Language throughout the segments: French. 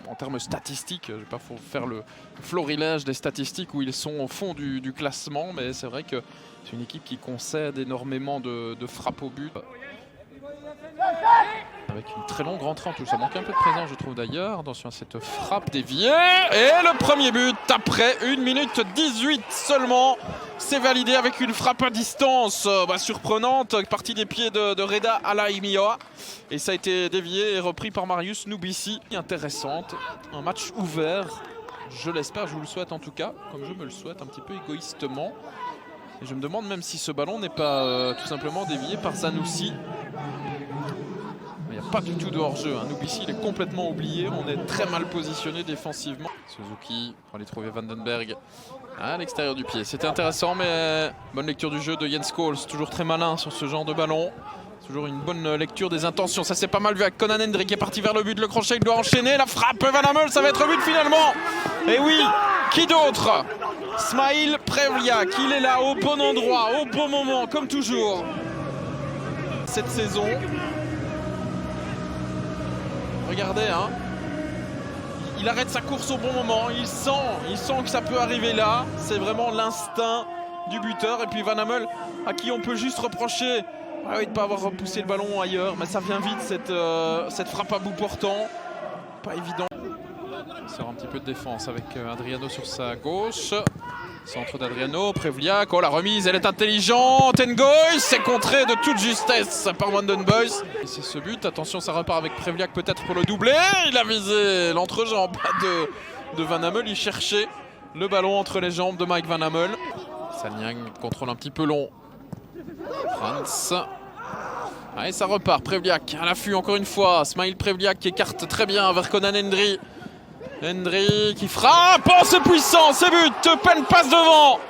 En termes statistiques, je ne vais pas faire le florilège des statistiques où ils sont au fond du classement, mais c'est vrai que c'est une équipe qui concède énormément de frappes au but. Avec une très longue rentrée en touche, ça manque un peu de présence je trouve d'ailleurs. Attention à cette frappe déviée. Et le premier but après 1 minute 18 seulement. C'est validé avec une frappe à distance surprenante, partie des pieds de Reda Alaimioa. Et ça a été dévié et repris par Marius Noubissi. Intéressante, un match ouvert, je l'espère, je vous le souhaite en tout cas, comme je me le souhaite un petit peu égoïstement. Et je me demande même si ce ballon n'est pas tout simplement dévié par Zanussi. Il n'y a pas du tout de hors-jeu, hein. Noubissi il est complètement oublié, on est très mal positionné défensivement. Suzuki pour aller trouver Vandenberg à l'extérieur du pied. C'était intéressant, mais bonne lecture du jeu de Jens Scholes, toujours très malin sur ce genre de ballon. Toujours une bonne lecture des intentions, ça c'est pas mal vu avec Conan Hendry qui est parti vers le but, le crochet il doit enchaîner, la frappe Van Hammel, ça va être but finalement. Et oui, qui d'autre? Smail Prevliak, il est là au bon endroit, au bon moment, comme toujours. Cette saison. Regardez, hein. Il arrête sa course au bon moment, il sent que ça peut arriver là. C'est vraiment l'instinct du buteur. Et puis Van Hammel, à qui on peut juste reprocher de ne pas avoir repoussé le ballon ailleurs. Mais ça vient vite, cette frappe à bout portant. Pas évident. Il sort un petit peu de défense avec Adriano sur sa gauche. Centre d'Adriano, Prevliak, oh la remise, elle est intelligente, Ngoy, c'est contré de toute justesse par Vandenbuys. Et c'est ce but, attention ça repart avec Prevliak peut-être pour le doubler, il a visé l'entrejambe de Van Hammel, il cherchait le ballon entre les jambes de Mike Van Hammel. Sanyang contrôle un petit peu long, Franz. Allez ça repart, Prevliak à l'affût encore une fois, Smail Prevliak qui écarte très bien vers Conan Hendry. Hendry qui frappe, oh c'est puissant, c'est but, Eupen passe devant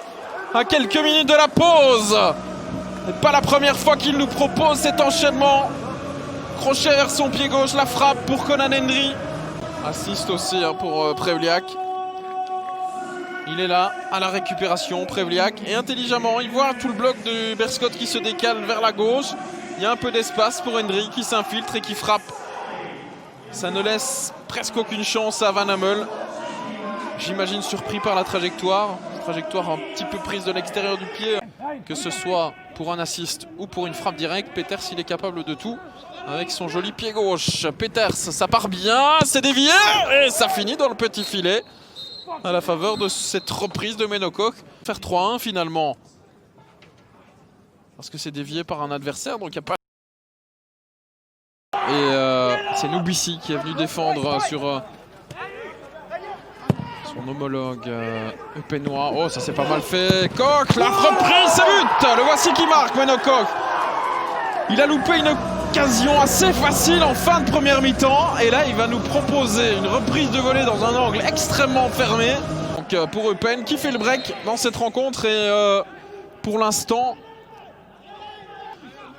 à quelques minutes de la pause. C'est pas la première fois qu'il nous propose cet enchaînement. Crochet vers son pied gauche, la frappe pour Conan Hendry. Assiste aussi pour Prevliak. Il est là à la récupération, Prevliak, et intelligemment, il voit tout le bloc de Berscott qui se décale vers la gauche. Il y a un peu d'espace pour Hendry qui s'infiltre et qui frappe. Ça ne laisse presque aucune chance à Van Hammel. J'imagine surpris par la trajectoire. Trajectoire un petit peu prise de l'extérieur du pied. Que ce soit pour un assist ou pour une frappe directe, Peters il est capable de tout. Avec son joli pied gauche. Peters, ça part bien, c'est dévié. Et ça finit dans le petit filet. À la faveur de cette reprise de Menokok. Faire 3-1 finalement. Parce que c'est dévié par un adversaire, donc il n'y a pas... Et c'est Noubissi qui est venu défendre sur son homologue eupénois. Oh, ça c'est pas mal fait. Koch, la reprise, c'est but. Le voici qui marque, Menokok. Il a loupé une occasion assez facile en fin de première mi-temps. Et là, il va nous proposer une reprise de volée dans un angle extrêmement fermé. Donc pour Eupen, qui fait le break dans cette rencontre. Et pour l'instant,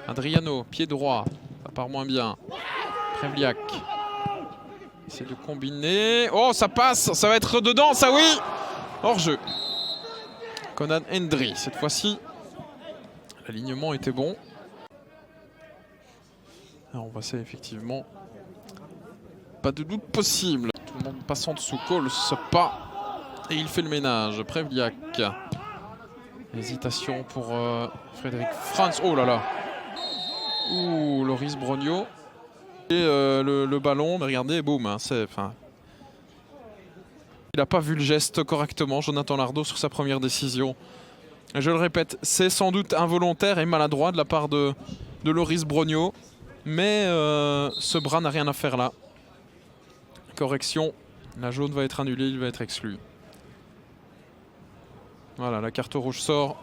Adriano, pied droit. Ça part moins bien. Prevliak. Essaie de combiner. Oh, ça passe. Ça va être dedans, ça oui. Hors-jeu. Conan Hendry. Cette fois-ci, l'alignement était bon. Alors, on va essayer effectivement. Pas de doute possible. Tout le monde passe en dessous. Coles pas. Et il fait le ménage. Prevliak. Hésitation pour Frédéric Franz. Oh là là. Ouh, Loris Brogno. Et le ballon, mais regardez, boum. Hein, il n'a pas vu le geste correctement, Jonathan Lardo, sur sa première décision. Et je le répète, c'est sans doute involontaire et maladroit de la part de Loris Brogno. Mais ce bras n'a rien à faire là. Correction, la jaune va être annulée, il va être exclu. Voilà, la carte rouge sort.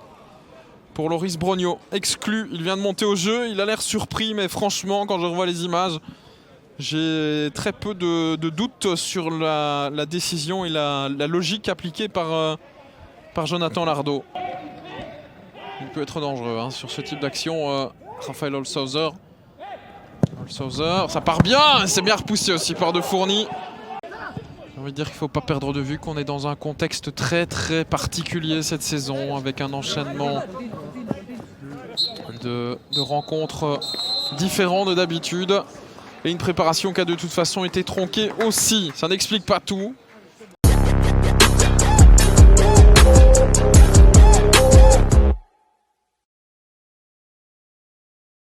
Pour Loris Brogno, exclu, il vient de monter au jeu, il a l'air surpris, mais franchement, quand je revois les images, j'ai très peu de doutes sur la décision et la logique appliquée par Jonathan Lardo. Il peut être dangereux hein, sur ce type d'action, Raphaël Holzhauser. Ça part bien, c'est bien repoussé aussi par De Fourny. J'ai envie de dire qu'il ne faut pas perdre de vue qu'on est dans un contexte très très particulier cette saison, avec un enchaînement de rencontres différents de d'habitude. Et une préparation qui a de toute façon été tronquée aussi. Ça n'explique pas tout.